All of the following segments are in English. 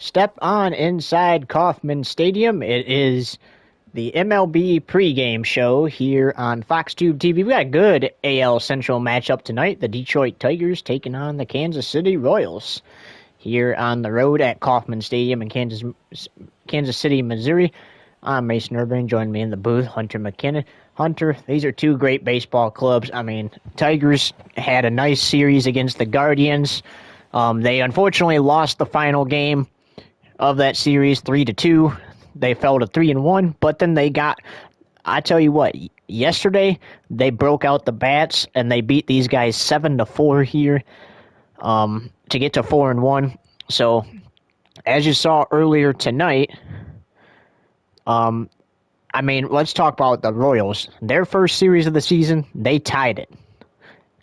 Step on inside Kauffman Stadium. It is the MLB pregame show here on FoxTube TV. We got a good AL Central matchup tonight. The Detroit Tigers taking on the Kansas City Royals here on the road at Kauffman Stadium in Kansas City, Missouri. I'm Mason Urban. Joining me in the booth, Hunter McKinnon. Hunter, these are two great baseball clubs. I mean, Tigers had a nice series against the Guardians. They unfortunately lost the final game of that series 3-2. They fell to 3-1, but then I tell you what, yesterday they broke out the bats and they beat these guys 7-4 here to get to 4-1. So as you saw earlier tonight, let's talk about the Royals. Their first series of the season, they tied it.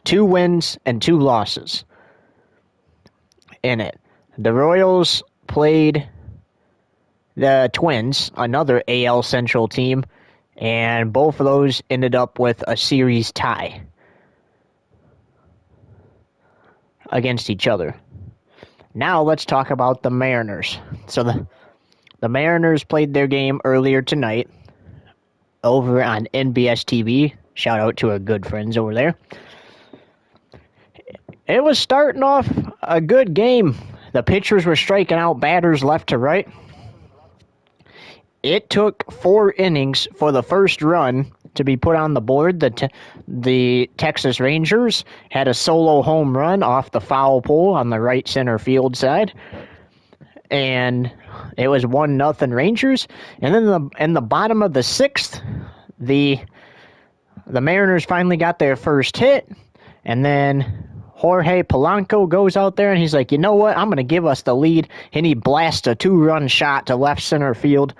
2 wins and 2 losses in it. The Royals played the Twins, another AL Central team, and both of those ended up with a series tie against each other. Now let's talk about the Mariners. So the Mariners played their game earlier tonight over on NBS TV. Shout out to our good friends over there. It was starting off a good game. The pitchers were striking out batters left to right. It took 4 innings for the first run to be put on the board. The Texas Rangers had a solo home run off the foul pole on the right center field side. And it was 1-0 Rangers. And then in the bottom of the 6th, the Mariners finally got their first hit. And then Jorge Polanco goes out there and he's like, you know what? I'm going to give us the lead. And he blasts a 2-run shot to left center field.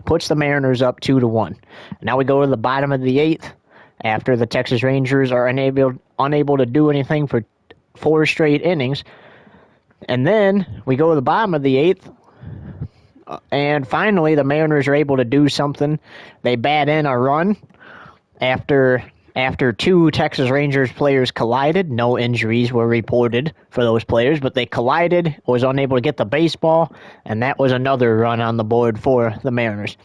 Puts the Mariners up 2-1. Now we go to the bottom of the 8th after the Texas Rangers are unable to do anything for 4 straight innings. And then we go to the bottom of the 8th, and finally the Mariners are able to do something. They bat in a run after 2 Texas Rangers players collided. No injuries were reported for those players, but they collided, was unable to get the baseball, and that was another run on the board for the Mariners.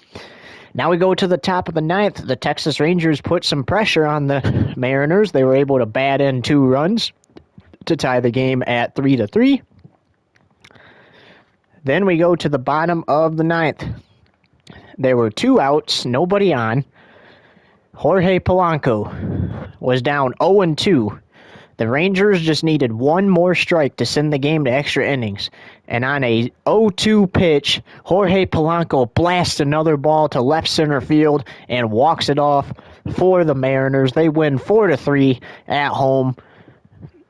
Now we go to the top of the 9th. The Texas Rangers put some pressure on the Mariners. They were able to bat in 2 runs to tie the game at 3-3. Then we go to the bottom of the 9th. There were 2 outs, nobody on. Jorge Polanco was down 0-2. The Rangers just needed 1 more strike to send the game to extra innings. And on a 0-2 pitch, Jorge Polanco blasts another ball to left center field and walks it off for the Mariners. They win 4-3 at home,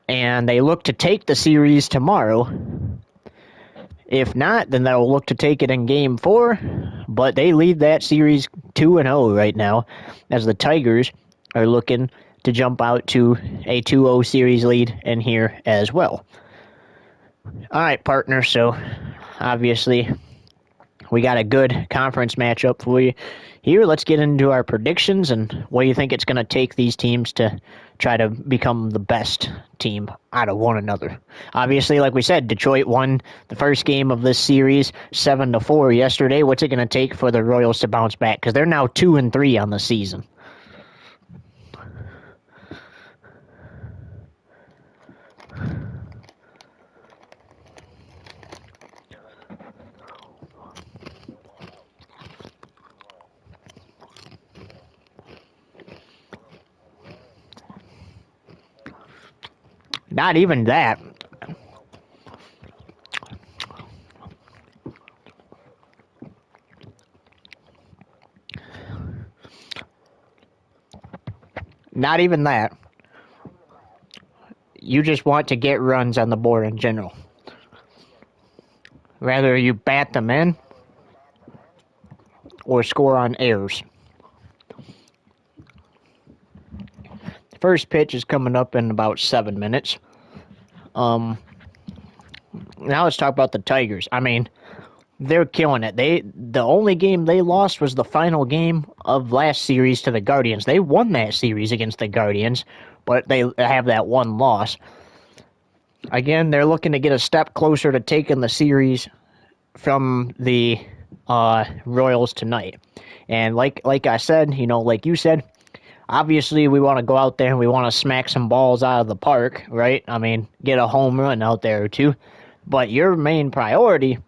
and they look to take the series tomorrow. If not, then they'll look to take it in Game 4, but they lead that series 2-0 right now, as the Tigers are looking to jump out to a 2-0 series lead in here as well. All right, partner, so obviously we got a good conference matchup for you here. Let's get into our predictions and what do you think it's going to take these teams to try to become the best team out of one another. Obviously, like we said, Detroit won the first game of this series 7-4 yesterday. What's it going to take for the Royals to bounce back? Because they're now 2-3 on the season. Not even that. Not even that. You just want to get runs on the board in general. Whether you bat them in or score on errors. First pitch is coming up in about 7 minutes. Now let's talk about the Tigers. I mean, they're killing it. The only game they lost was the final game of last series to the Guardians. They won that series against the Guardians, but they have that one loss. Again, they're looking to get a step closer to taking the series from the Royals tonight. And like I said, like you said, obviously we want to go out there and we want to smack some balls out of the park, right? I mean, get a home run out there or two. But your main priority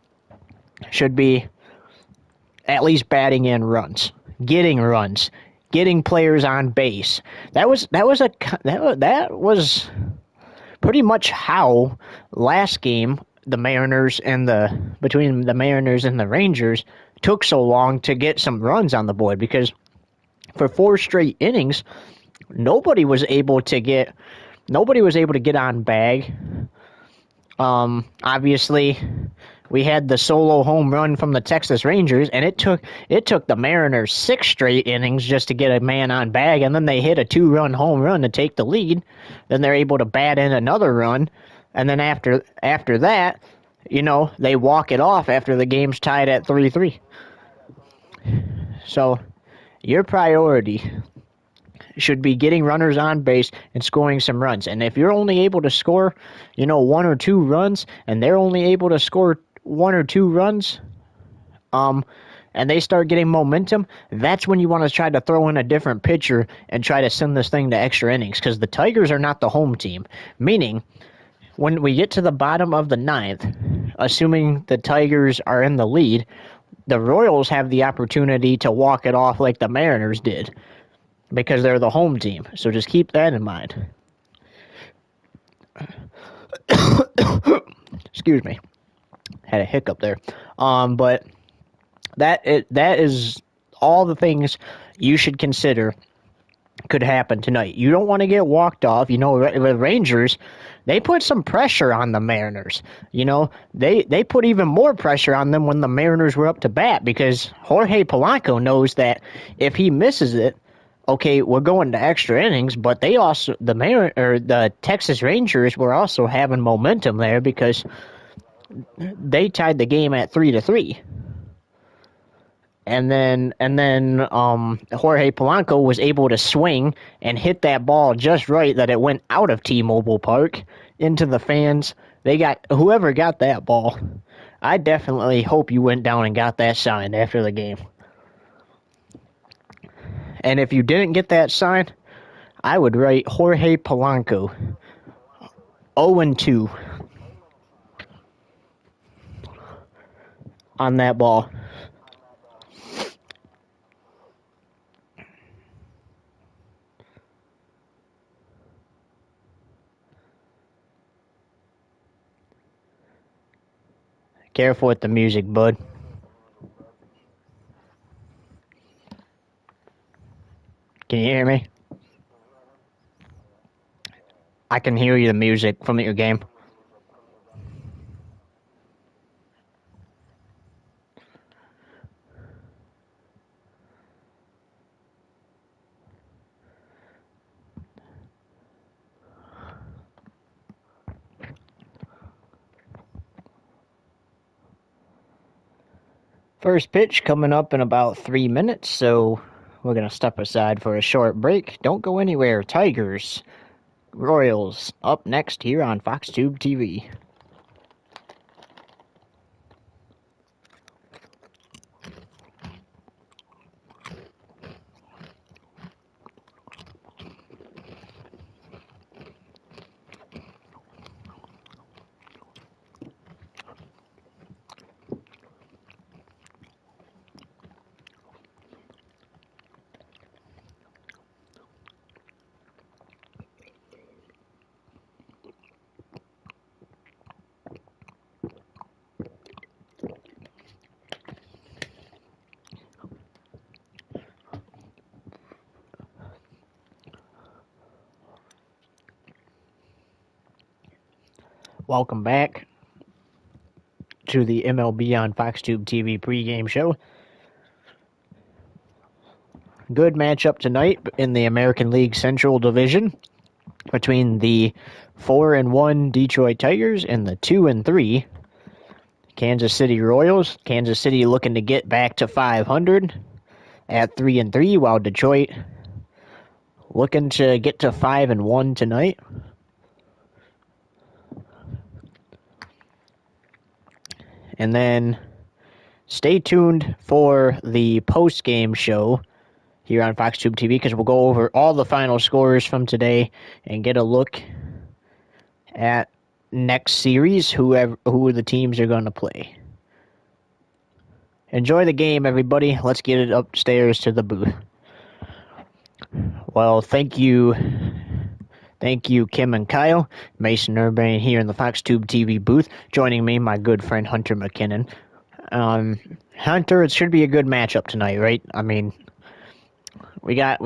should be at least batting in runs, getting players on base. That was pretty much how last game between the Mariners and the Rangers took so long to get some runs on the board, because for 4 straight innings nobody was able to get on bag. Obviously, we had the solo home run from the Texas Rangers, and it took the Mariners 6 straight innings just to get a man on bag, and then they hit a 2-run home run to take the lead. Then they're able to bat in another run, and then after that, they walk it off after the game's tied at 3-3. So your priority should be getting runners on base and scoring some runs. And if you're only able to score, 1 or 2 runs, and they're only able to score 1 or 2 runs, and they start getting momentum, that's when you want to try to throw in a different pitcher and try to send this thing to extra innings, because the Tigers are not the home team. Meaning, when we get to the bottom of the ninth, assuming the Tigers are in the lead, the Royals have the opportunity to walk it off like the Mariners did, because they're the home team. So just keep that in mind. Excuse me. Had a hiccup there. But that is all the things you should consider could happen tonight. You don't want to get walked off. The Rangers, they put some pressure on the Mariners. They put even more pressure on them when the Mariners were up to bat, because Jorge Polanco knows that if he misses it, okay, we're going to extra innings. But the Texas Rangers were also having momentum there, because they tied the game at 3-3. And then Jorge Polanco was able to swing and hit that ball just right that it went out of T-Mobile Park into the fans. Whoever got that ball, I definitely hope you went down and got that signed after the game. And if you didn't get that signed, I would write Jorge Polanco 0-2 on that ball. Careful with the music, bud. Can you hear me? I can hear you, the music from your game. First pitch coming up in about 3 minutes, so we're going to step aside for a short break. Don't go anywhere. Tigers, Royals, up next here on FoxTube TV. Welcome back to the MLB on FoxTube TV pregame show. Good matchup tonight in the American League Central Division between the 4-1 Detroit Tigers and the 2-3 Kansas City Royals. Kansas City looking to get back to 500 at 3-3, while Detroit looking to get to 5-1 tonight. And then Stay tuned for the post-game show here on FoxTube TV because we'll go over all the final scores from today and get a look at next series, who the teams are going to play. Enjoy the game, everybody. Let's get it upstairs to the booth. Well, thank you, Kim and Kyle. Mason Urban here in the FoxTube TV booth. Joining me, my good friend Hunter McKinnon. Hunter, it should be a good matchup tonight, right? I mean, we got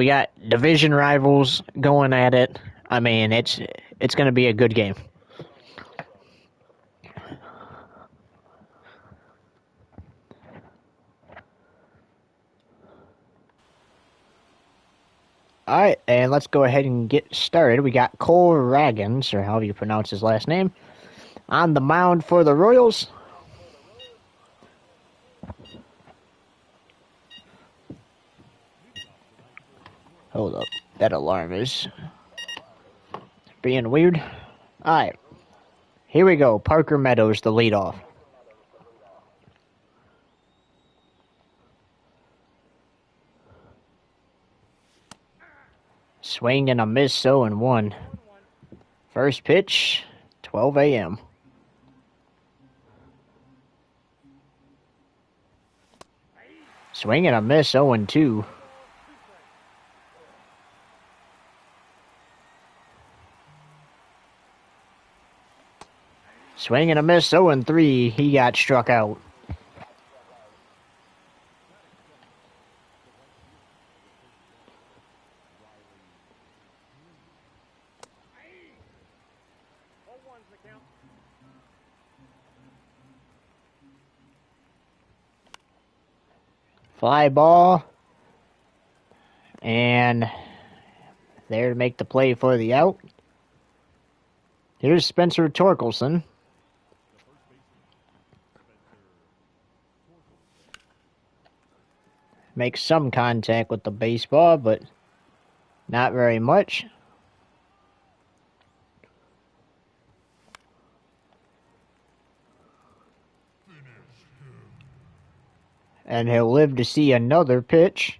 division rivals going at it. I mean, it's going to be a good game. All right, and let's go ahead and get started. We got Cole Ragans, or however you pronounce his last name, on the mound for the Royals. Hold up, that alarm is being weird. All right, here we go. Parker Meadows, the leadoff. Swing and a miss, 0-1. First pitch, 12 a.m. Swing and a miss, 0-2. Swing and a miss, 0-3. He got struck out. Fly ball. And there to make the play for the out. Here's Spencer Torkelson. Makes some contact with the baseball, but not very much. And he'll live to see another pitch.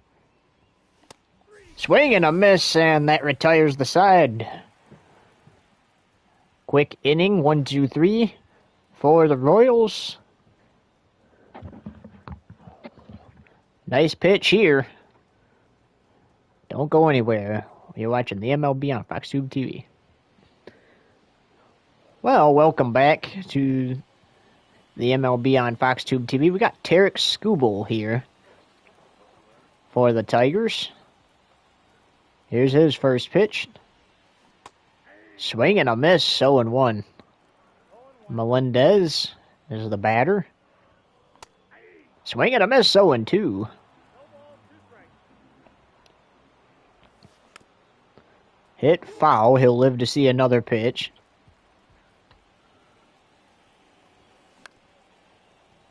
Swing and a miss, and that retires the side. Quick inning, 1-2-3 for the Royals. Nice pitch here. Don't go anywhere. You're watching the MLB on FoxTube TV. Well, welcome back to the MLB on FoxTube TV. We got Tarek Skubal here for the Tigers. Here's his first pitch. Swing and a miss, 0-1. Melendez is the batter. Swing and a miss, 0-2. Hit foul. He'll live to see another pitch.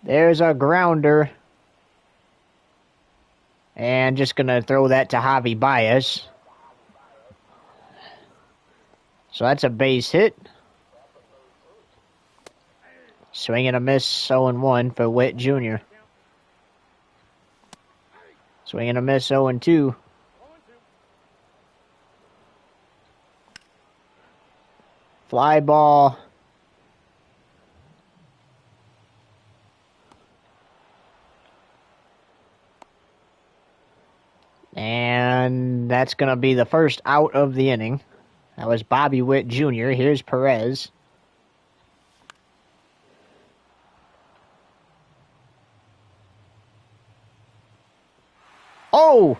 There's a grounder. And just going to throw that to Javi Baez. So that's a base hit. Swing and a miss, 0-1 for Witt Jr. Swing and a miss, 0-2. Fly ball. And that's going to be the first out of the inning. That was Bobby Witt Jr. Here's Perez. Oh!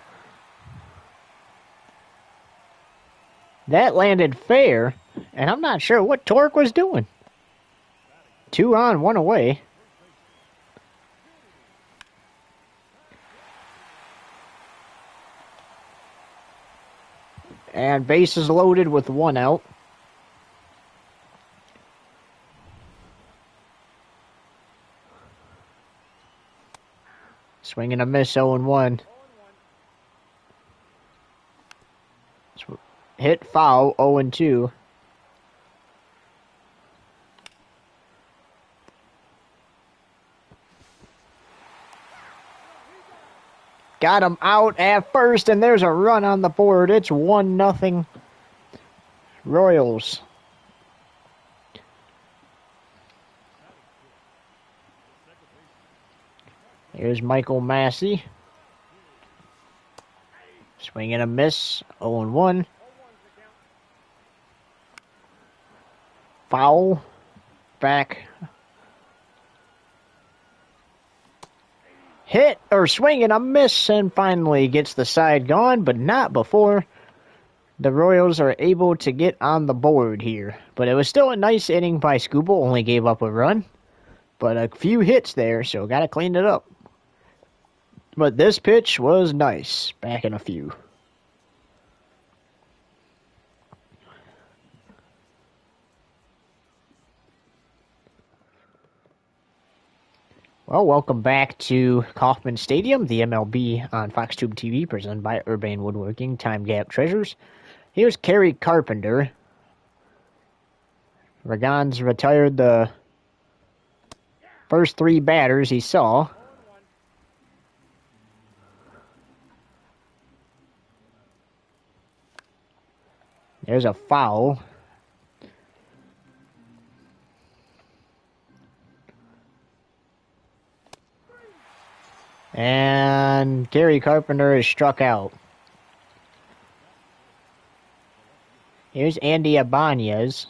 That landed fair, and I'm not sure what Torque was doing. 2 on, 1 away. And bases loaded with 1 out. Swing and a miss, 0-1. Hit foul, 0-2. Got him out at first, and there's a run on the board. It's 1-0 Royals. Here's Michael Massey. Swing and a miss. 0-1. Foul. Back. Hit or swing and a miss, and finally gets the side gone, but not before the Royals are able to get on the board here. But it was still a nice inning by Skubal. Only gave up a run, but a few hits there, so got to clean it up. But this pitch was nice. Back in a few. Well, welcome back to Kauffman Stadium, the MLB on FoxTube TV, presented by Urbane Woodworking, Time Gap Treasures. Here's Kerry Carpenter. Ragon's retired the first 3 batters he saw. There's a foul. And Gary Carpenter is struck out. Here's Andy Ibanez.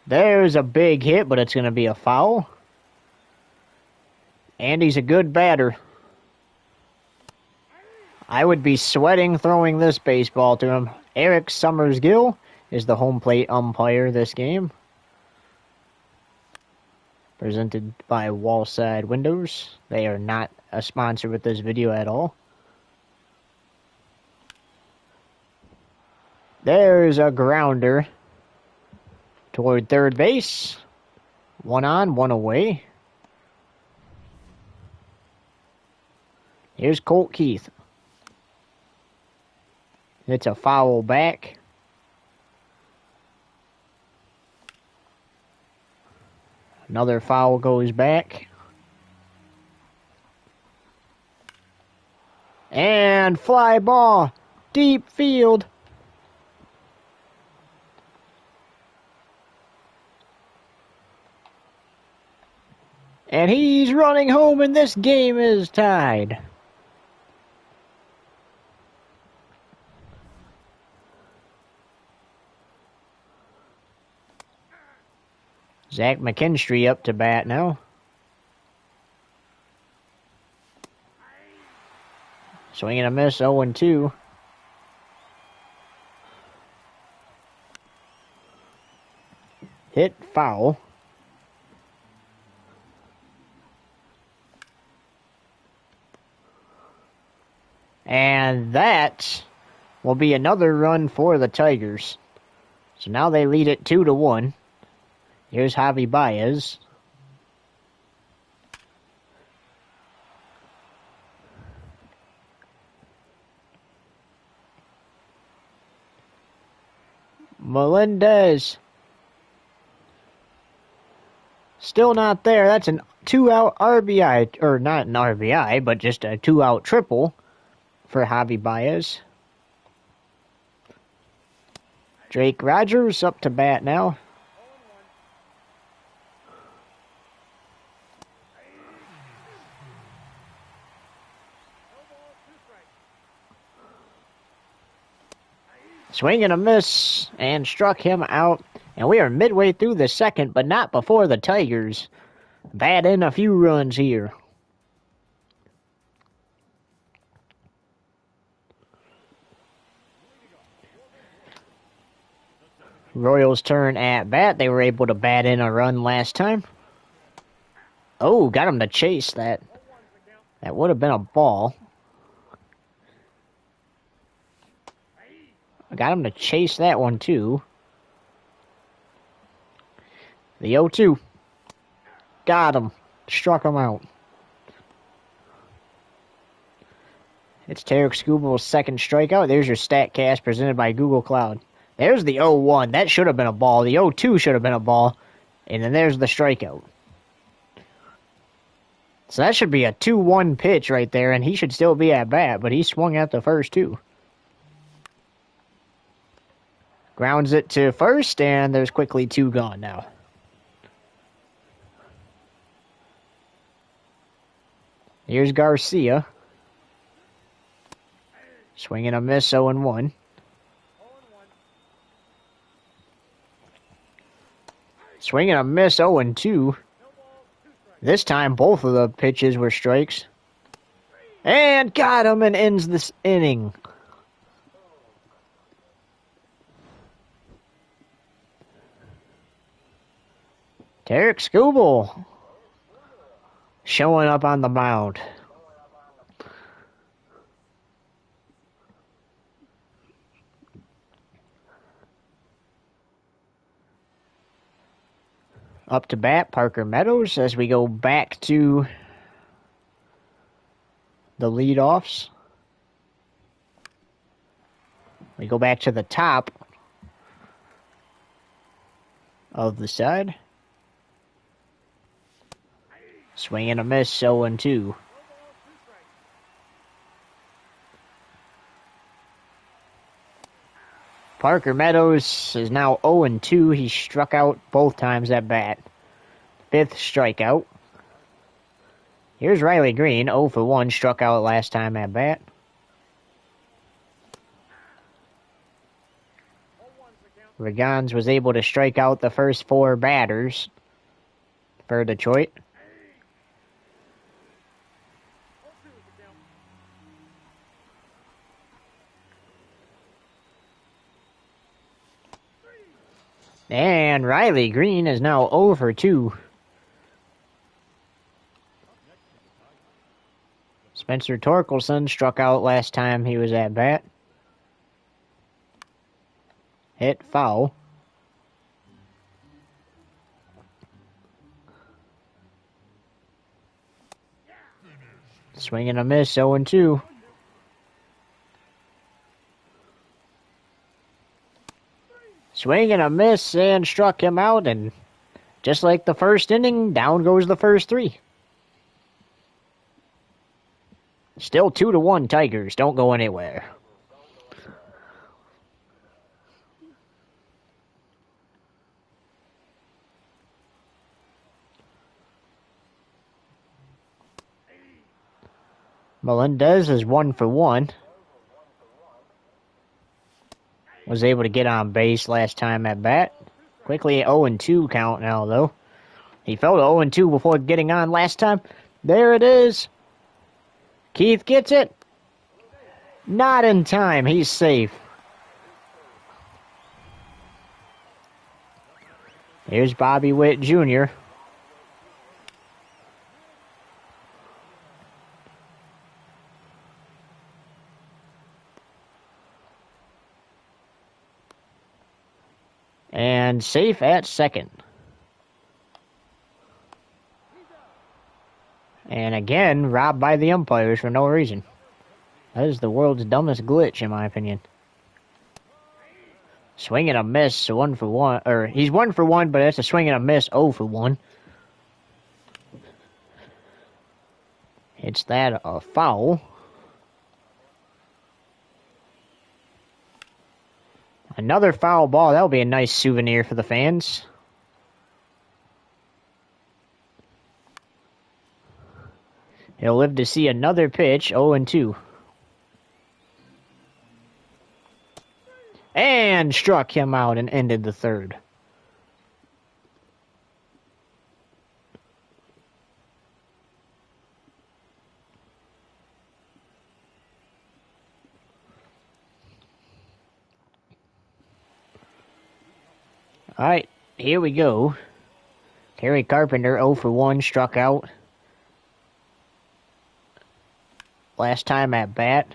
There's a big hit, but it's going to be a foul. Andy's a good batter. I would be sweating throwing this baseball to him. Eric Summersgill is the home plate umpire this game. Presented by Wallside Windows. They are not a sponsor with this video at all. There's a grounder toward third base. 1 on, 1 away. Here's Colt Keith. It's a foul back. Another foul goes back. And fly ball. Deep field. And he's running home, and this game is tied. Zach McKinstry up to bat now. Swing and a miss, 0-2. Hit foul. And that will be another run for the Tigers. So now they lead it 2-1. Here's Javi Baez. Melendez. Still not there. That's a 2-out RBI, or not an RBI, but just a 2-out triple for Javi Baez. Drake Rogers up to bat now. Swing and a miss, and struck him out. And we are midway through the second, but not before the Tigers bat in a few runs here. Royals turn at bat. They were able to bat in a run last time. Oh, got him to chase that. That would have been a ball. I got him to chase that one, too. The 0-2. Got him. Struck him out. It's Tarek Skubal's second strikeout. There's your StatCast presented by Google Cloud. There's the 0-1. That should have been a ball. The 0-2 should have been a ball. And then there's the strikeout. So that should be a 2-1 pitch right there, and he should still be at bat, but he swung at the first two. Grounds it to first, and there's quickly 2 gone now. Here's Garcia. Swing and a miss, 0-1. Swing and a miss, 0-2. This time, both of the pitches were strikes. And got him and ends this inning. Tarek Skubal showing up on the mound. Up to bat, Parker Meadows, as we go back to the leadoffs. We go back to the top of the side. Swing and a miss, 0-2. Parker Meadows is now 0-2. He struck out both times at bat. 5th strikeout. Here's Riley Green, 0-1, struck out last time at bat. Regans was able to strike out the first 4 batters for Detroit. And Riley Green is now 0-2. Spencer Torkelson struck out last time he was at bat. Hit foul. Swing and a miss, 0-2. Swing and a miss, and struck him out, and just like the first inning, down goes the first 3. Still 2-1 Tigers, don't go anywhere. Melendez is 1-1. Was able to get on base last time at bat. Quickly 0-2 count now, though. He fell to 0-2 before getting on last time. There it is. Keith gets it. Not in time. He's safe. Here's Bobby Witt Jr. And safe at second. And again, robbed by the umpires for no reason. That is the world's dumbest glitch, in my opinion. Swing and a miss, 1-1. Or he's 1-1, but that's a swing and a miss, 0-1. It's that a foul. Another foul ball. That'll be a nice souvenir for the fans. He'll live to see another pitch, 0-2. And struck him out and ended the 3rd. All right, here we go. Terry Carpenter, 0-1, struck out last time at bat.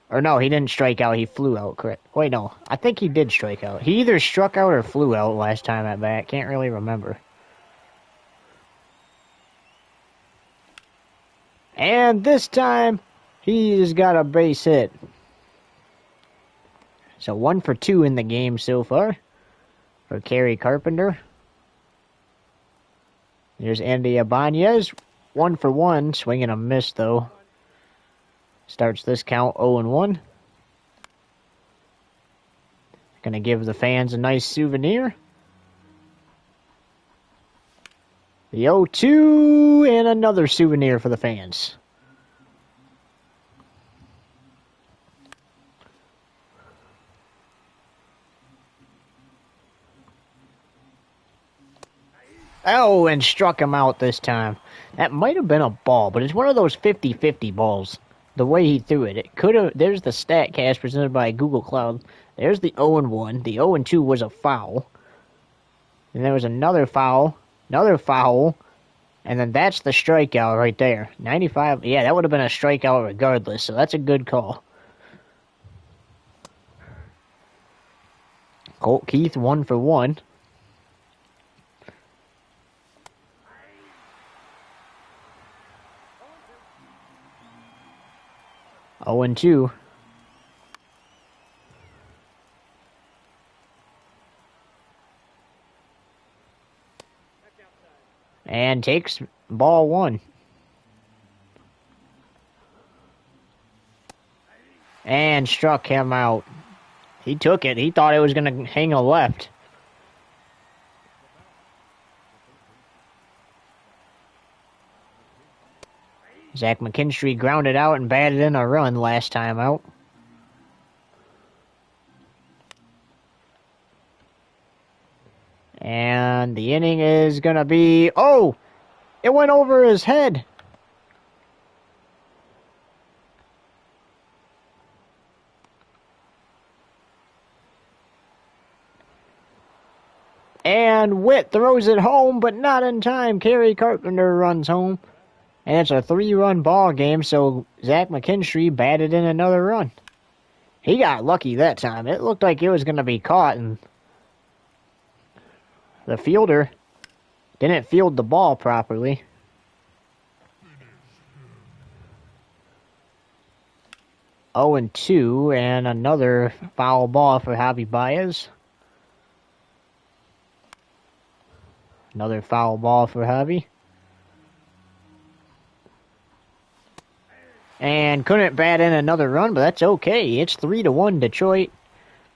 Or no, he didn't strike out. He flew out, correct. Wait, no. I think he did strike out. He either struck out or flew out last time at bat. Can't really remember. And this time, he's got a base hit. So 1 for 2 in the game so far for Kerry Carpenter. There's Andy Ibanez. 1 for 1. Swing and a miss, though. Starts this count 0-1. Gonna give the fans a nice souvenir. The 0-2 and another souvenir for the fans. Oh, and struck him out this time. That might have been a ball, but it's one of those 50-50 balls. The way he threw it. It could have. There's the StatCast presented by Google Cloud. There's the 0-1. The 0-2 was a foul. And there was another foul. Another foul. And then that's the strikeout right there. 95. Yeah, that would have been a strikeout regardless, so that's a good call. Colt Keith 1 for 1. Oh and 2. And takes ball 1. And struck him out. He took it. He thought it was going to hang a left. Zach McKinstry grounded out and batted in a run last time out. And the inning is going to be... Oh! It went over his head. And Witt throws it home, but not in time. Kerry Carpenter runs home. And it's a 3-run ball game, so Zach McKinstry batted in another run. He got lucky that time. It looked like it was going to be caught, and the fielder didn't field the ball properly. Oh and 2, and another foul ball for Javi Baez. Another foul ball for Javi. And couldn't bat in another run, but that's okay. It's 3-1 Detroit.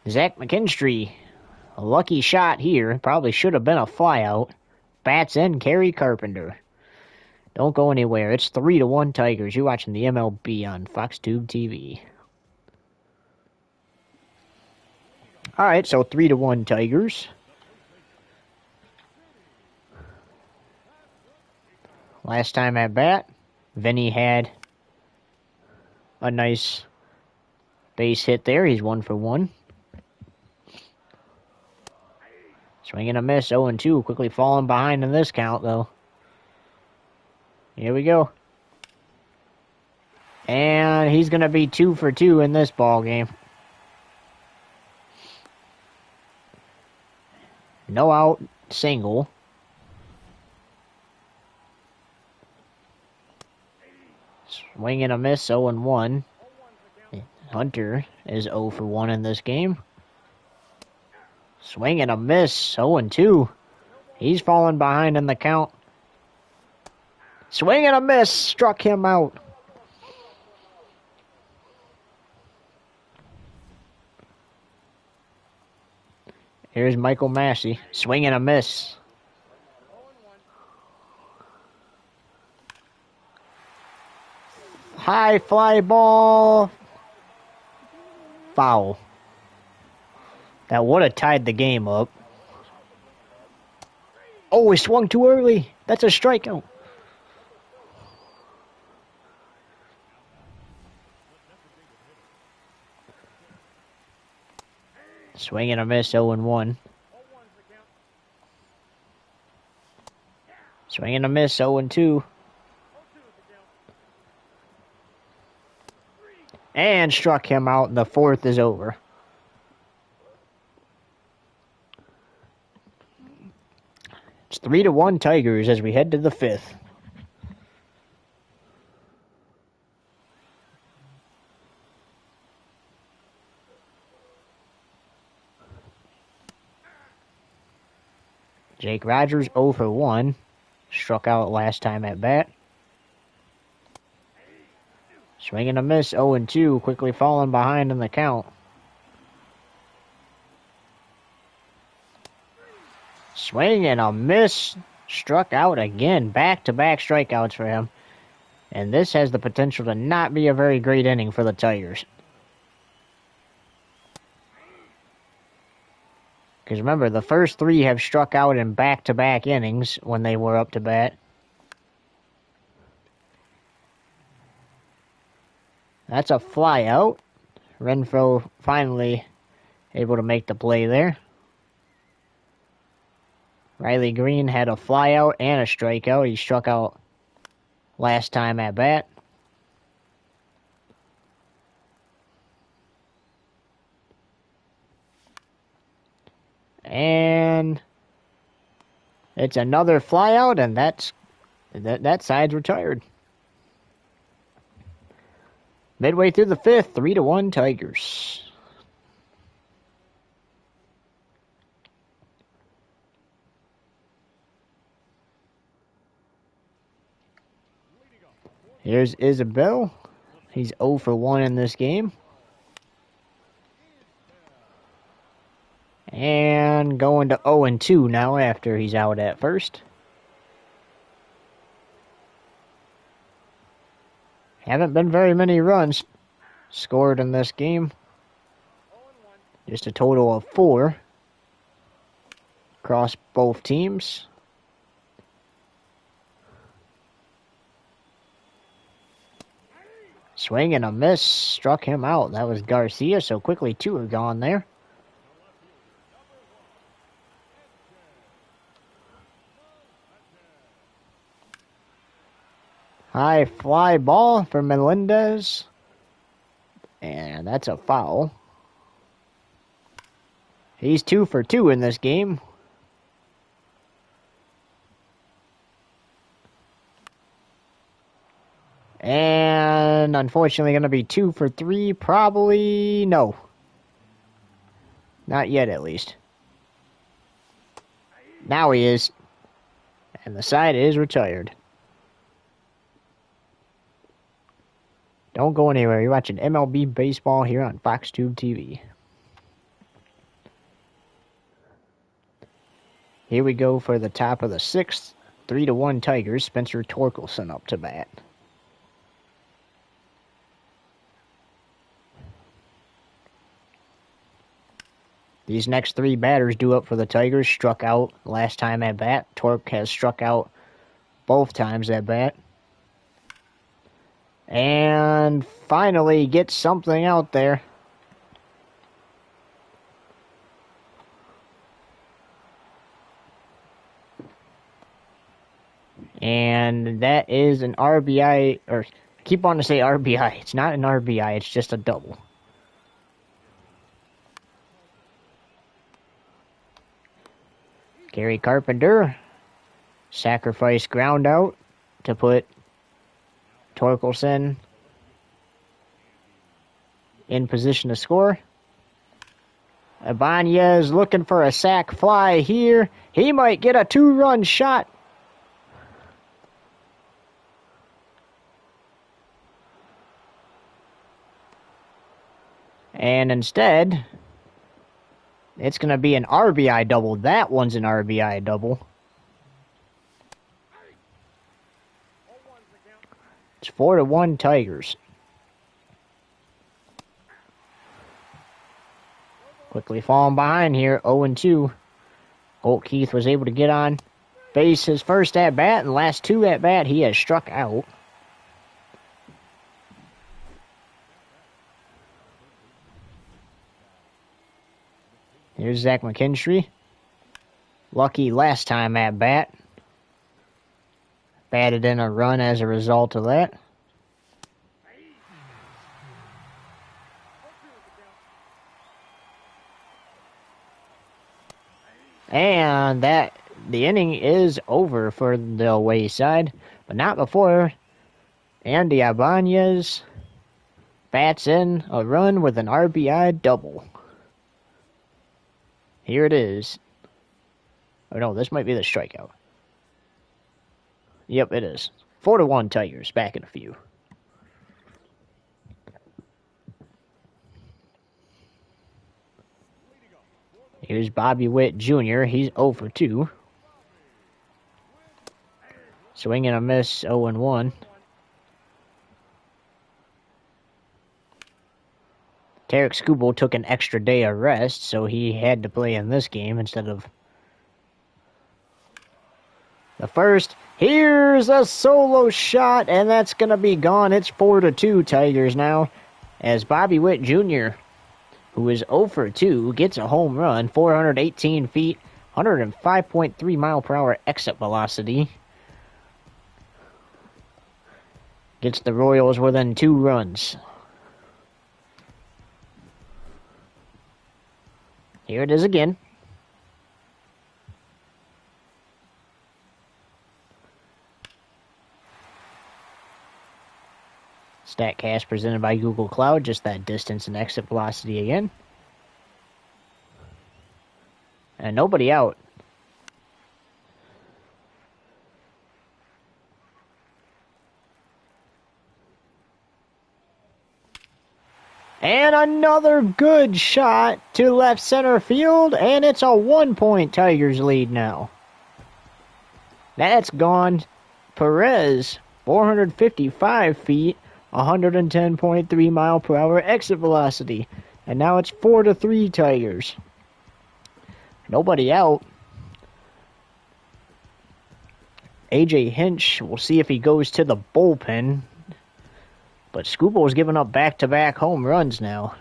Zach McKinstry, a lucky shot here. Probably should have been a flyout. Bats in Kerry Carpenter. Don't go anywhere. It's 3-1 Tigers. You're watching the MLB on Fox Tube TV. Alright, so 3-1 Tigers. Last time at bat, Vinny had a nice base hit there. He's 1 for 1. Swing and a miss, 0-2. Quickly falling behind in this count, though. Here we go. And he's going to be 2 for 2 in this ball game. No out, single. Swing and a miss, 0-1. Hunter is 0 for 1 in this game. Swing and a miss, 0-2. He's falling behind in the count. Swing and a miss, struck him out. Here's Michael Massey. Swing and a miss. High fly ball. Foul. That would have tied the game up. Oh, he swung too early. That's a strikeout. Swing and a miss, 0-1. Swing and a miss, 0-2. And struck him out, and the 4th is over. It's 3-1 Tigers as we head to the 5th. Jake Rogers 0 for 1. Struck out last time at bat. Swing and a miss, 0-2, quickly falling behind in the count. Swing and a miss, struck out again. Back-to-back strikeouts for him. And this has the potential to not be a very great inning for the Tigers. Because remember, the first three have struck out in back-to-back innings when they were up to bat. That's a fly out. Renfroe finally able to make the play there. Riley Green had a fly out and a strikeout. He struck out last time at bat. And it's another fly out, and that side's retired. Midway through the fifth, 3-1 Tigers. Here's Isabel. He's 0 for 1 in this game. And going to 0-2 now after he's out at first. Haven't been very many runs scored in this game. Just a total of 4 across both teams. Swing and a miss, struck him out. That was Garcia, so quickly 2 are gone there. High fly ball for Melendez. And that's a foul. He's 2 for 2 in this game. And unfortunately going to be 2 for 3. Probably no. Not yet, at least. Now he is. And the side is retired. Don't go anywhere. You're watching MLB baseball here on FoxTube TV. Here we go for the top of the 6th. 3-1 Tigers. Spencer Torkelson up to bat. These next 3 batters due up for the Tigers struck out last time at bat. Torque has struck out both times at bat. And finally gets something out there. And that is an RBI, or keep on to say RBI. It's not an RBI, it's just a double. Gary Carpenter, sacrifice ground out to put Torkelson in position to score. Ibanez looking for a sac fly here. He might get a 2-run shot. And instead, it's going to be an RBI double. That one's an RBI double. It's 4-1 Tigers. Quickly falling behind here, 0-2. Holt Keith was able to get on base his first at-bat, and last 2 at-bat he has struck out. Here's Zach McKinstry. Lucky last time at-bat. Batted in a run as a result of that. And the inning is over for the away side, but not before Andy Ibanez bats in a run with an RBI double. Here it is. Oh no, this might be the strikeout. Yep, it is. 4-1 Tigers. Back in a few. Here's Bobby Witt Jr. He's 0 for 2. Swing and a miss, 0 and 1. Tarek Skubal took an extra day of rest, so he had to play in this game instead of the first. Here's a solo shot, and that's going to be gone. It's 4-2 Tigers now, as Bobby Witt Jr., who is 0 for 2, gets a home run, 418 feet, 105.3 mile per hour exit velocity. Gets the Royals within 2 runs. Here it is again. StatCast presented by Google Cloud, just that distance and exit velocity again. And nobody out. And another good shot to left center field, and it's a 1-point Tigers lead now. That's gone. Perez, 455 feet, 110.3 mile per hour exit velocity. And now it's 4-3 Tigers. Nobody out. AJ Hinch, we'll see if he goes to the bullpen. But Skubal's giving up back-to-back home runs now.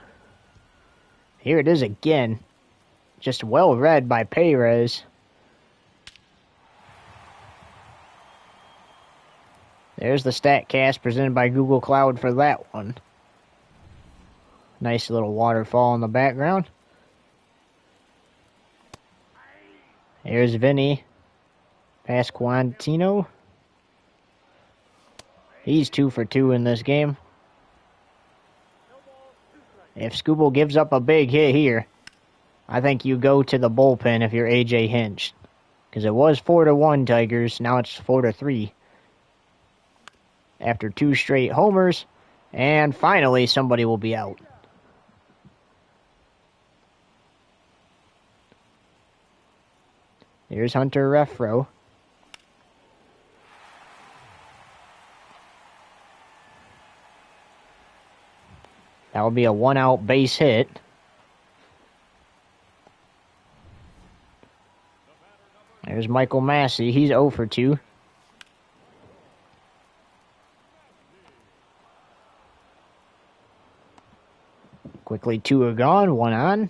Here it is again. Just well read by Perez. There's the StatCast presented by Google Cloud for that one. Nice little waterfall in the background. Here's Vinny Pasquantino. He's 2 for 2 in this game. If Skubal gives up a big hit here, I think you go to the bullpen if you're AJ Hinch. Because it was 4-1 Tigers, now it's 4-3. After 2 straight homers, and finally somebody will be out. Here's Hunter Renfroe. That will be a 1-out base hit. There's Michael Massey. He's 0 for 2. Quickly 2 are gone, 1 on.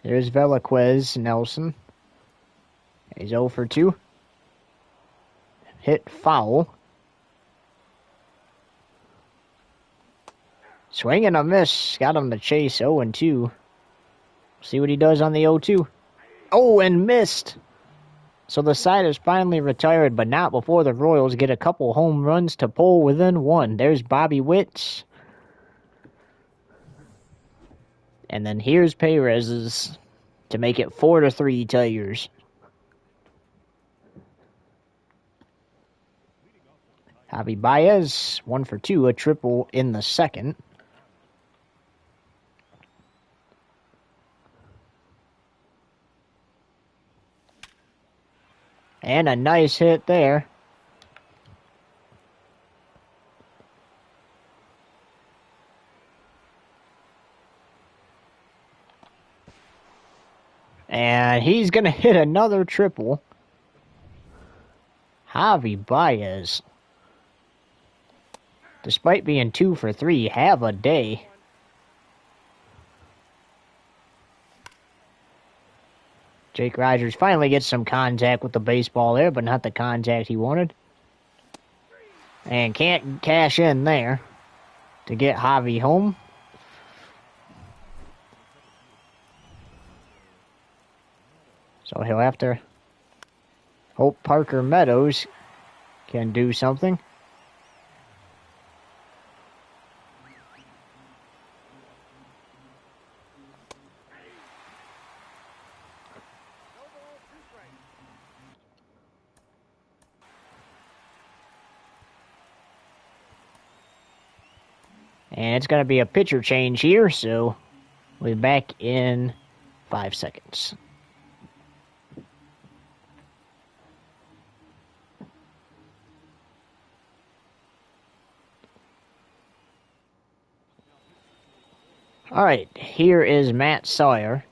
There's Velasquez Nelson. He's 0 for 2. Hit foul. Swing and a miss. Got him to chase 0 and 2. See what he does on the 0-2. Oh, and missed. So the side is finally retired, but not before the Royals get a couple home runs to pull within 1. There's Bobby Witt. And then here's Perez's to make it 4-3 Tigers. Javi Baez, 1 for 2, a triple in the second. And a nice hit there. And he's going to hit another triple. Javi Baez, despite being 2 for 3, have a day. Jake Rogers finally gets some contact with the baseball there, but not the contact he wanted. And can't cash in there to get Javi home. So he'll have to hope Parker Meadows can do something. And it's going to be a pitcher change here, so we'll be back in 5 seconds. All right, here is Matt Sawyer.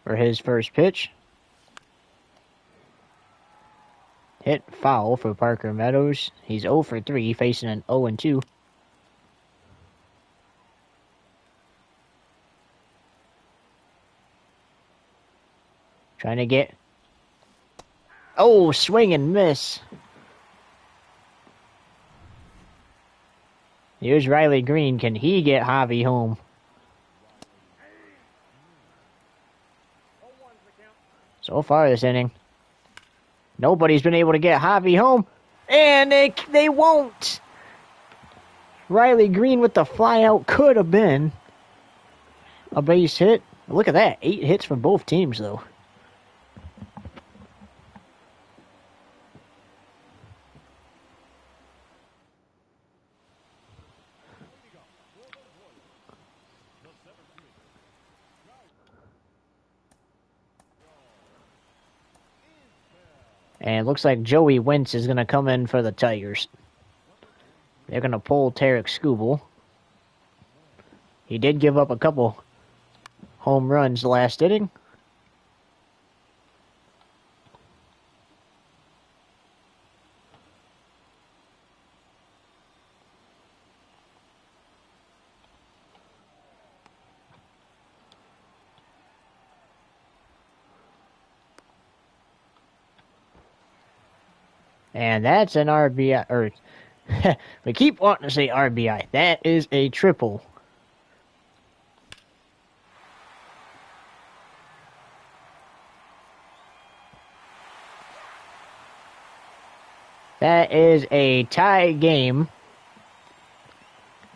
For his first pitch. Hit foul for Parker Meadows. He's 0 for 3, facing an 0 and 2. Trying to get... Oh, swing and miss. Here's Riley Green. Can he get Javi home? So far this inning, nobody's been able to get Javi home. And they won't. Riley Green with the flyout could have been a base hit. Look at that. 8 hits from both teams, though. And it looks like Joey Wentz is going to come in for the Tigers. They're going to pull Tarek Skubal. He did give up a couple home runs last inning. And that's an RBI, or we keep wanting to say RBI. That is a triple. That is a tie game.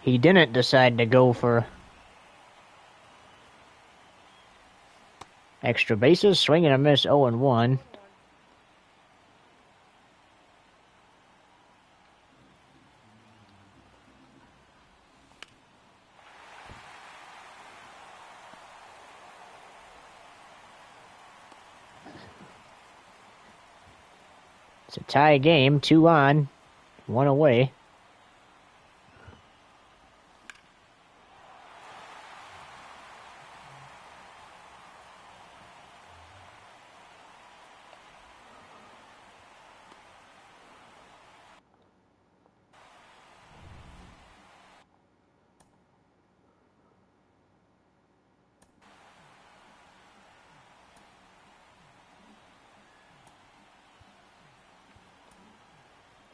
He didn't decide to go for extra bases. Swing and a miss, 0 and 1. It's a tie game, 2 on, 1 away.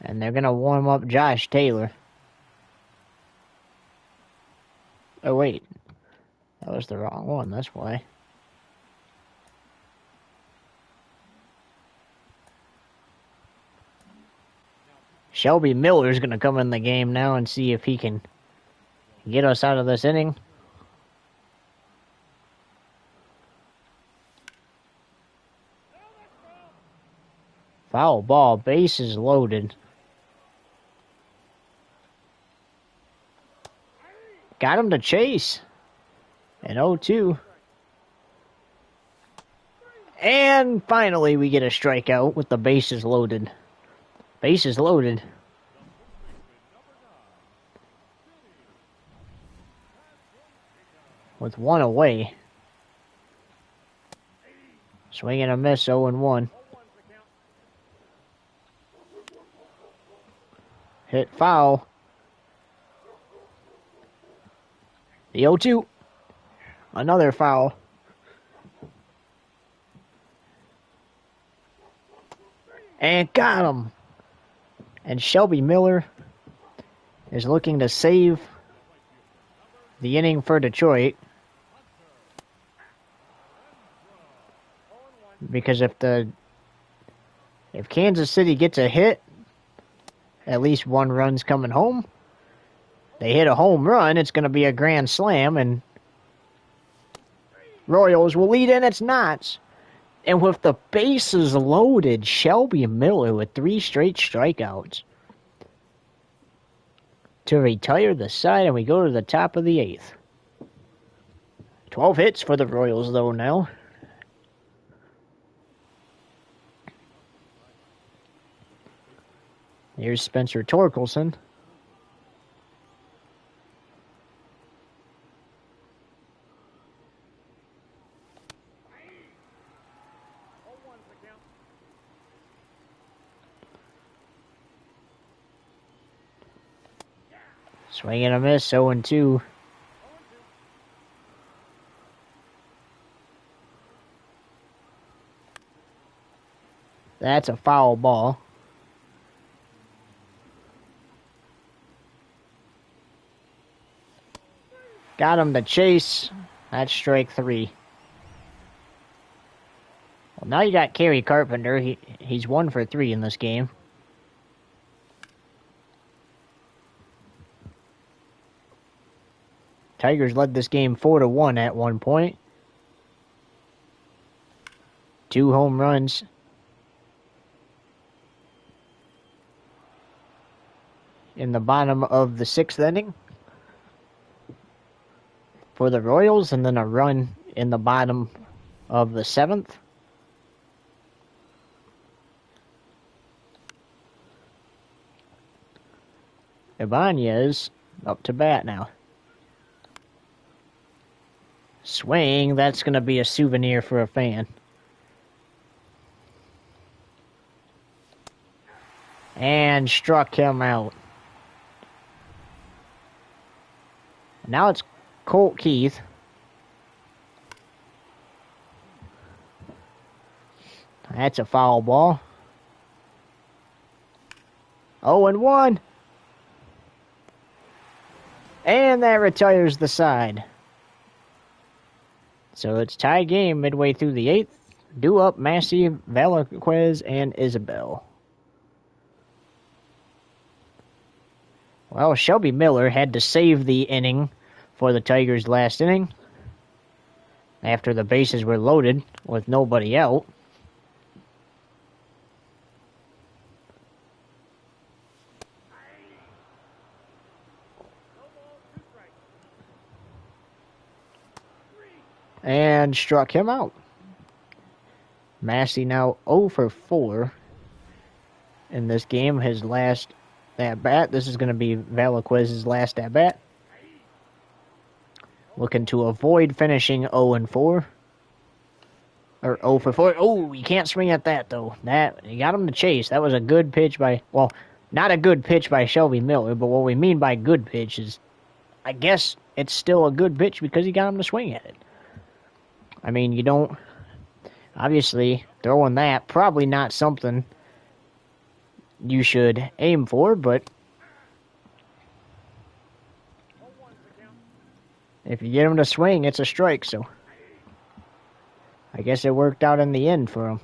And they're going to warm up Josh Taylor. Oh, wait. That was the wrong one, that's why. Shelby Miller's going to come in the game now and see if he can get us out of this inning. Foul ball, bases loaded. Got him to chase. And 0-2. And finally we get a strikeout with the bases loaded. Bases loaded. With 1 away. Swing and a miss, 0 and 1. Hit foul. The 0-2. Another foul. And got him. And Shelby Miller is looking to save the inning for Detroit. Because if Kansas City gets a hit, at least 1 run's coming home. They hit a home run, it's going to be a grand slam, and Royals will lead in. It's not. And with the bases loaded, Shelby Miller with 3 straight strikeouts to retire the side, and we go to the top of the 8th. 12 hits for the Royals, though, now. Here's Spencer Torkelson. Swing and a miss, 0-2. That's a foul ball. Got him to chase. That's strike 3. Well, now you got Kerry Carpenter. He's 1 for 3 in this game. Tigers led this game 4-1 at one point. 2 home runs. In the bottom of the 6th inning for the Royals, and then a run in the bottom of the 7th. Ibanez up to bat now. Swing, that's going to be a souvenir for a fan. And struck him out. Now it's Colt Keith. That's a foul ball. 0-1. And that retires the side. So it's tie game midway through the 8th. Due up Massey, Velasquez, and Isabel. Well, Shelby Miller had to save the inning for the Tigers' last inning after the bases were loaded with nobody out. And struck him out. Massey now 0 for 4 in this game. His last at-bat. This is going to be Velasquez's last at-bat. Looking to avoid finishing 0-4. Or 0 for 4. Oh, you can't swing at that, though. You got him to chase. That was a good pitch by... Well, not a good pitch by Shelby Miller, but what we mean by good pitch is... I guess it's still a good pitch because he got him to swing at it. I mean, you don't... Obviously, throwing that, probably not something you should aim for, but if you get him to swing, it's a strike, so I guess it worked out in the end for him.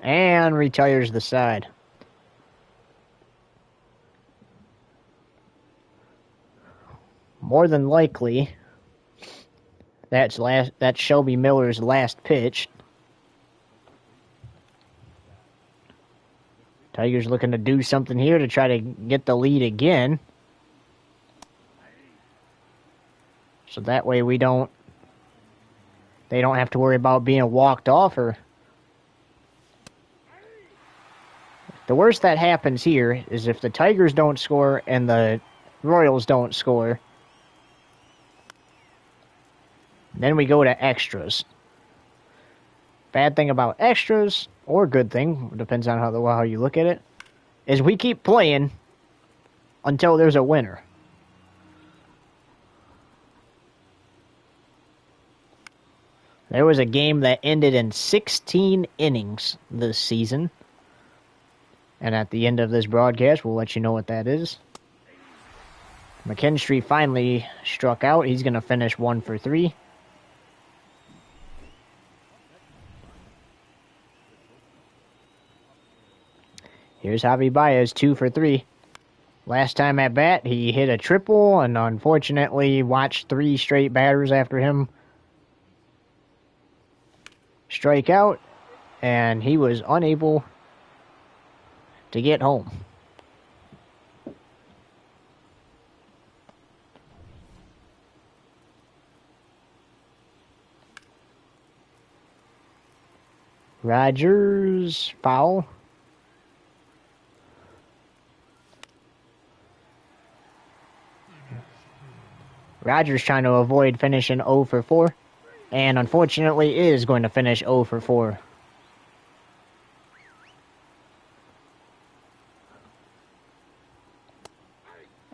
And retires the side. More than likely, that's Shelby Miller's last pitch. Tigers looking to do something here to try to get the lead again. So that way they don't have to worry about being walked off. Or the worst that happens here is if the Tigers don't score and the Royals don't score, then we go to extras. Bad thing about extras, or good thing, depends on how you look at it, is we keep playing until there's a winner. There was a game that ended in 16 innings this season. And at the end of this broadcast, we'll let you know what that is. McKinstry finally struck out. He's going to finish 1 for 3. Here's Javi Baez, 2 for 3. Last time at bat, he hit a triple and unfortunately watched 3 straight batters after him strike out, and he was unable to get home. Rogers, foul. Rogers trying to avoid finishing 0 for 4, and unfortunately is going to finish 0 for 4.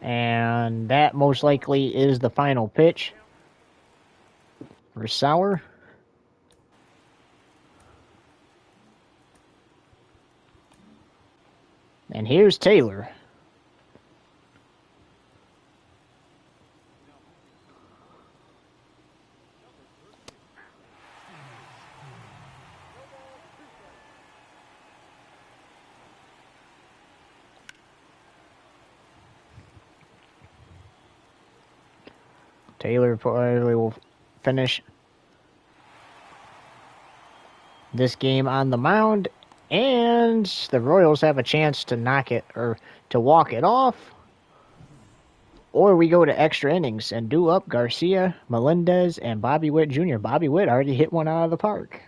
And that most likely is the final pitch for Sauer. And here's Taylor. Taylor probably will finish this game on the mound, and the Royals have a chance to knock it or to walk it off, or we go to extra innings and do up Garcia, Melendez, and Bobby Witt Jr. Bobby Witt already hit one out of the park.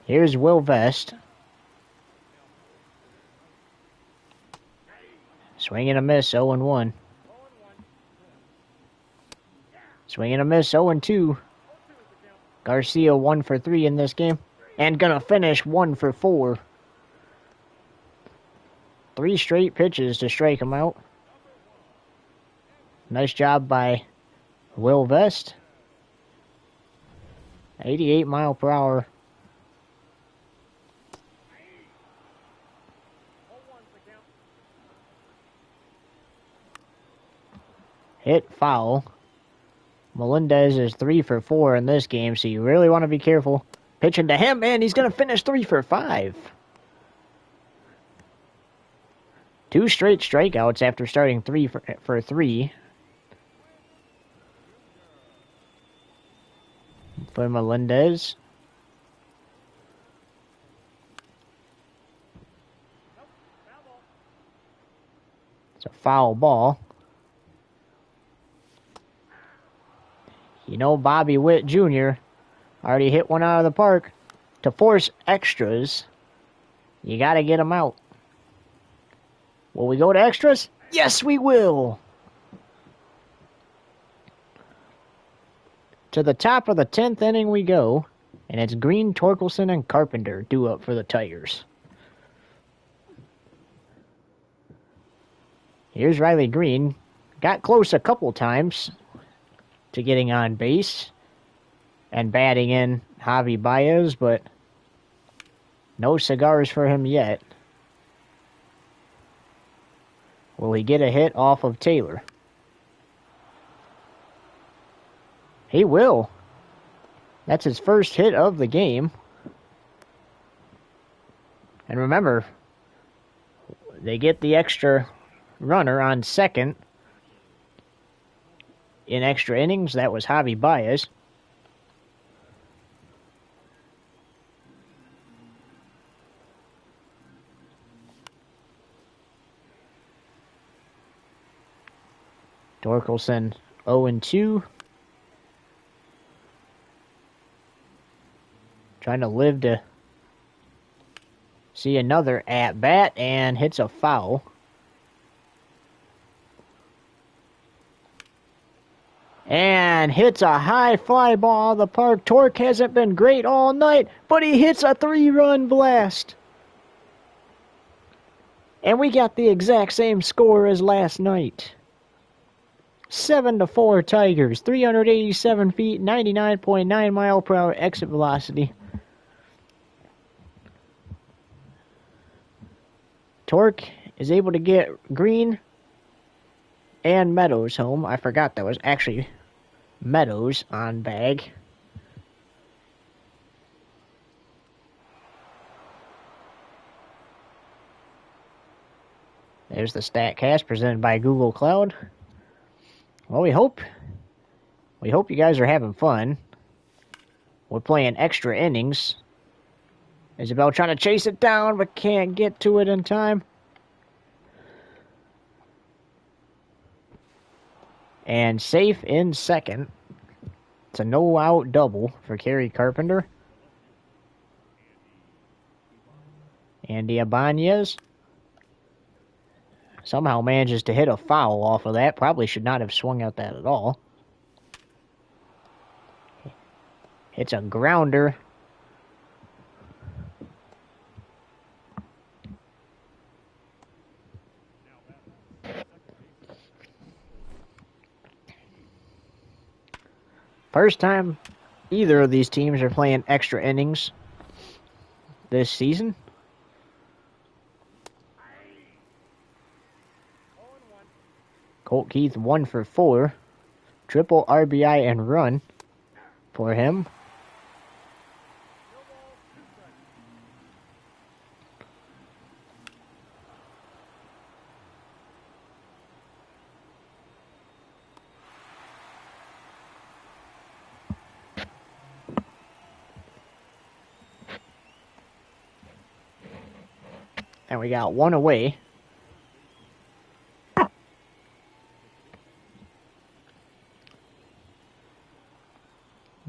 Here's Will Vest. Swing and a miss, 0-1. Swing and a miss, 0-2. Garcia 1 for 3 in this game. And gonna finish 1 for 4. 3 straight pitches to strike him out. Nice job by Will Vest. 88 mile per hour. Hit foul. Melendez is 3 for 4 in this game, so you really want to be careful. Pitching to him, and he's going to finish 3 for 5. 2 straight strikeouts after starting 3 for 3. For Melendez. It's a foul ball. You know Bobby Witt Jr. already hit one out of the park. To force extras, you got to get him out. Will we go to extras? Yes, we will. To the top of the 10th inning we go, and it's Green, Torkelson, and Carpenter due up for the Tigers. Here's Riley Green. Got close a couple times to getting on base and batting in Javi Baez, but no cigars for him yet. Will he get a hit off of Taylor? He will. That's his first hit of the game. And remember, they get the extra runner on second. In extra innings, that was Javi Baez. Torkelson 0-2. Trying to live to see another at-bat, and hits a foul. And hits a high fly ball out of the park. Torque hasn't been great all night, but he hits a 3-run blast. And we got the exact same score as last night. 7-4 Tigers, 387 feet, 99.9 mile per hour exit velocity. Torque is able to get Green and Meadows home. I forgot that was actually Meadows on bag. There's the StatCast presented by Google Cloud. Well, we hope you guys are having fun. We're playing extra innings. Isabel trying to chase it down, but can't get to it in time. And safe in second. It's a no-out double for Kerry Carpenter. Andy Ibanez somehow manages to hit a foul off of that. Probably should not have swung at that at all. It's a grounder. First time either of these teams are playing extra innings this season. Colt Keith 1 for 4. Triple RBI and run for him. And we got one away.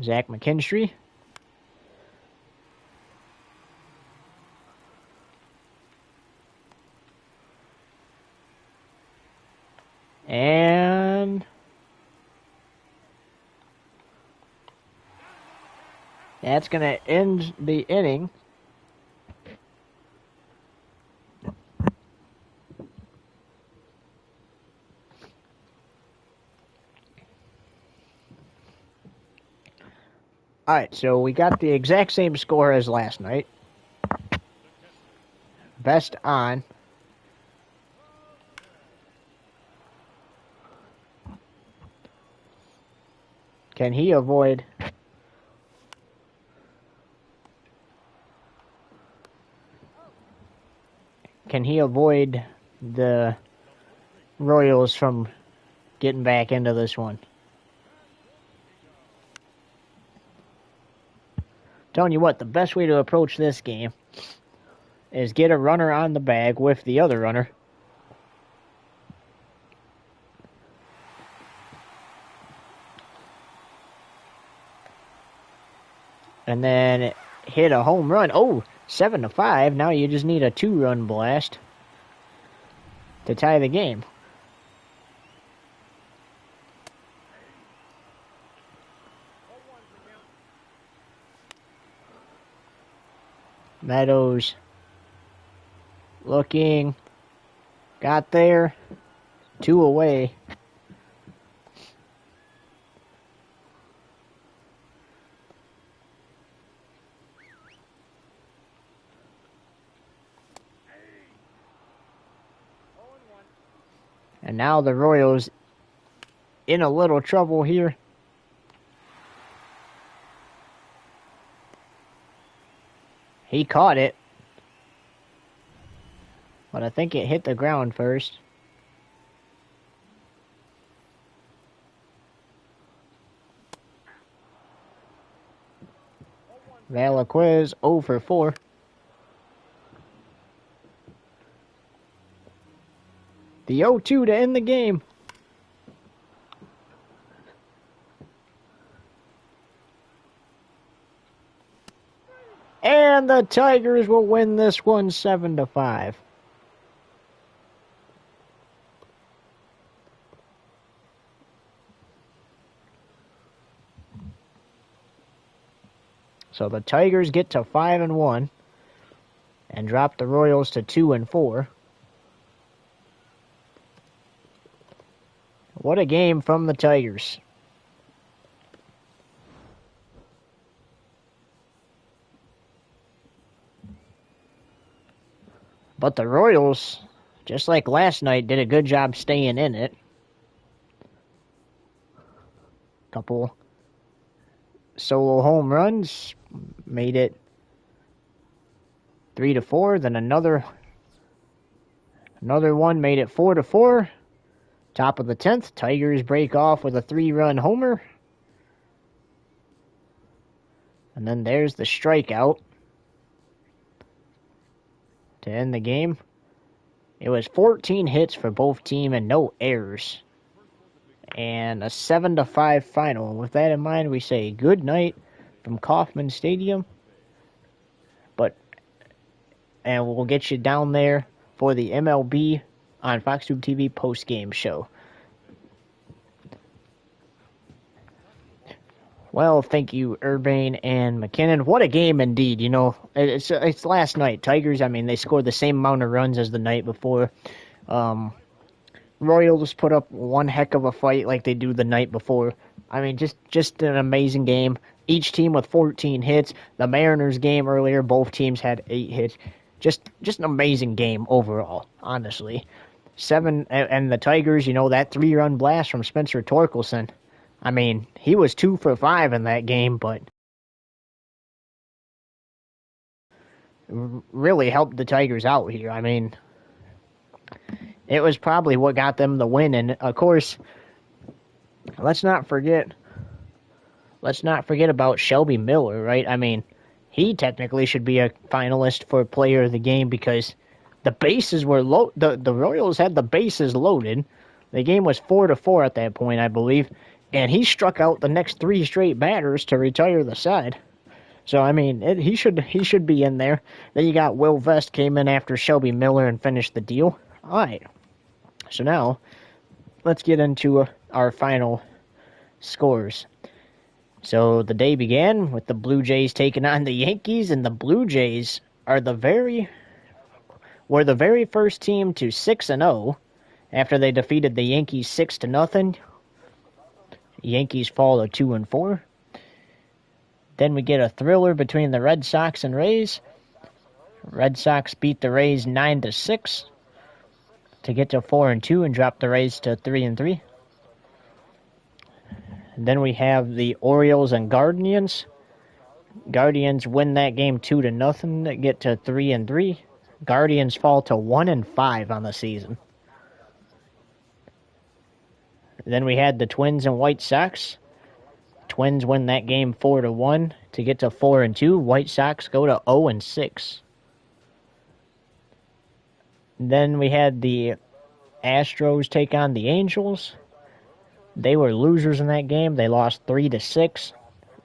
Zach McKinstry. And that's going to end the inning. Alright, so we got the exact same score as last night. Best on. Can he avoid the Royals from getting back into this one? Telling you what, the best way to approach this game is get a runner on the bag with the other runner. And then hit a home run. Oh, 7-5. Now you just need a 2-run blast to tie the game. Meadows looking. Got there. 2 away. And now the Royals in a little trouble here. He caught it. But I think it hit the ground first. Valaquez 0 for 4. The 0-2 to end the game. And the Tigers will win this one 7-5. So the Tigers get to 5-1 and drop the Royals to 2-4. What a game from the Tigers. But the Royals, just like last night, did a good job staying in it. Couple solo home runs made it 3-4. Then another Another one made it 4-4. Top of the 10th, Tigers break off with a 3-run homer. And then there's the strikeout to end the game. It was 14 hits for both teams and no errors. And a 7-5 final. With that in mind, we say good night from Kauffman Stadium. And we'll get you down there for the MLB on Fox Tube TV post-game show. Well, thank you, Urbane and McKinnon. What a game indeed. You know, it's last night. Tigers, I mean, they scored the same amount of runs as the night before. Royals put up one heck of a fight like they do the night before. I mean, just an amazing game. Each team with 14 hits. The Mariners game earlier, both teams had 8 hits. Just an amazing game overall, honestly. And the Tigers, you know, that 3-run blast from Spencer Torkelson. I mean, he was 2 for 5 in that game, but really helped the Tigers out here. I mean, it was probably what got them the win. And of course, let's not forget about Shelby Miller, right? I mean, he technically should be a finalist for player of the game because the bases were low. The Royals had the bases loaded. The game was 4-4 at that point, I believe, and he struck out the next 3 straight batters to retire the side. So I mean, he should be in there. Then you got Will Vest came in after Shelby Miller and finished the deal. All right. So now let's get into our final scores. So the day began with the Blue Jays taking on the Yankees, and the Blue Jays were the very first team to 6-0 after they defeated the Yankees 6-0. Yankees fall to 2-4. Then we get a thriller between the Red Sox and Rays. Red Sox beat the Rays 9-6 to get to 4-2 and drop the Rays to 3-3. Then we have the Orioles and Guardians. Guardians win that game 2-0 to get to 3-3. Guardians fall to 1-5 on the season. Then we had the Twins and White Sox. Twins win that game 4-1 to get to 4-2. White Sox go to 0-6. Then we had the Astros take on the Angels. They were losers in that game. They lost 3-6.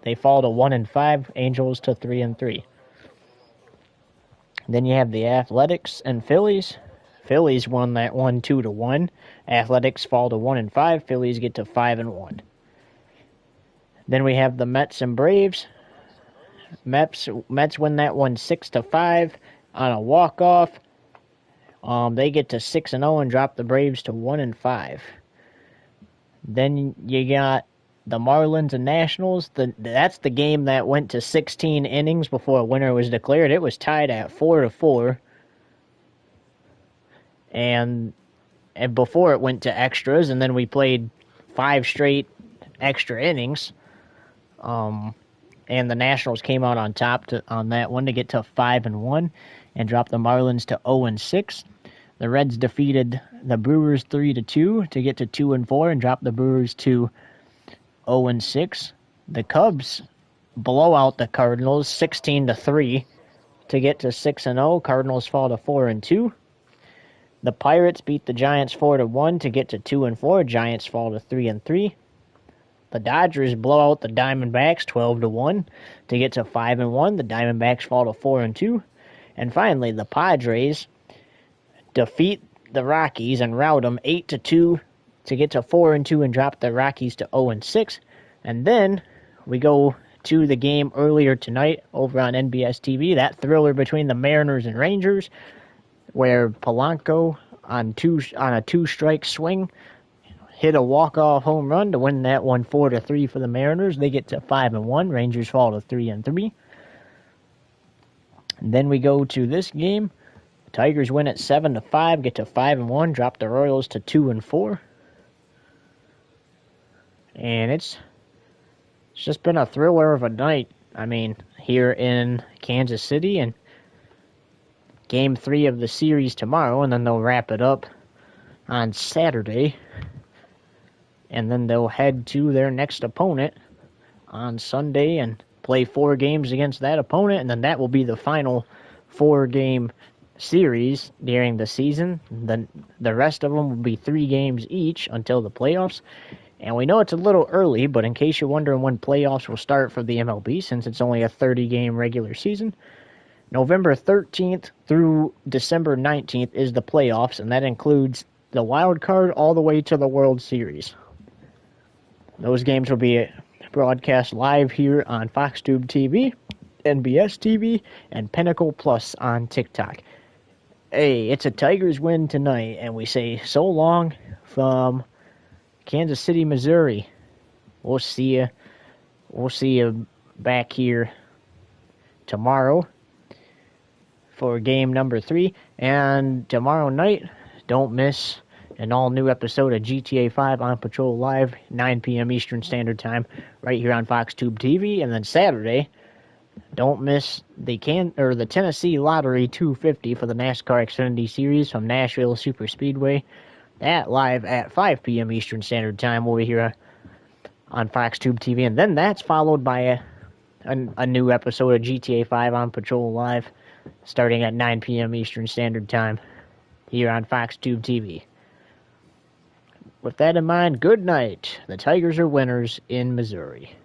They fall to 1-5. Angels to 3-3. Then you have the Athletics and Phillies. Phillies won that one 2-1. Athletics fall to 1-5. Phillies get to 5-1. Then we have the Mets and Braves. Mets win that one 6-5 on a walk-off. They get to 6-0 and drop the Braves to 1-5. Then you got the Marlins and Nationals. That's the game that went to 16 innings before a winner was declared. It was tied at 4-4. And before it went to extras, and then we played 5 straight extra innings. And the Nationals came out on top on that one to get to 5-1 and drop the Marlins to 0-6. The Reds defeated the Brewers 3-2 to get to 2-4 and drop the Brewers to 0-6. The Cubs blow out the Cardinals 16-3 to get to 6-0. Cardinals fall to 4-2. The Pirates beat the Giants 4-1 to get to 2-4. Giants fall to 3-3. The Dodgers blow out the Diamondbacks 12-1 to get to 5-1. The Diamondbacks fall to 4-2. And finally, the Padres defeat the Rockies and rout them 8-2 to get to 4-2 and drop the Rockies to 0-6. And then we go to the game earlier tonight over on NBS TV, that thriller between the Mariners and Rangers, where Polanco on a 2-strike swing hit a walk-off home run to win that one 4-3 for the Mariners. They get to 5-1. Rangers fall to 3-3. And then we go to this game. Tigers win at 7-5, get to 5-1, drop the Royals to 2-4. And it's just been a thriller of a night. I mean, here in Kansas City, and Game 3 of the series tomorrow, and then they'll wrap it up on Saturday. And then they'll head to their next opponent on Sunday and play 4 games against that opponent, and then that will be the final 4-game series during the season. Then the rest of them will be 3 games each until the playoffs. And we know it's a little early, but in case you're wondering when playoffs will start for the MLB, since it's only a 30-game regular season, November 13th through December 19th is the playoffs, and that includes the wild card all the way to the World Series. Those games will be broadcast live here on FoxTube TV, NBS TV, and Pinnacle Plus on TikTok. Hey, it's a Tigers win tonight, and we say so long from Kansas City, Missouri. We'll see you. We'll see you back here tomorrow for game number 3. And tomorrow night, don't miss an all-new episode of GTA 5 on Patrol Live, 9 p.m. Eastern Standard Time, right here on FoxTube TV. And then Saturday, don't miss the Tennessee Lottery 250 for the NASCAR Xfinity Series from Nashville Superspeedway. That live at 5 p.m. Eastern Standard Time over here on FoxTube TV. And then that's followed by a new episode of GTA 5 on Patrol Live starting at 9 p.m. Eastern Standard Time here on FoxTube TV. With that in mind, good night. The Tigers are winners in Missouri.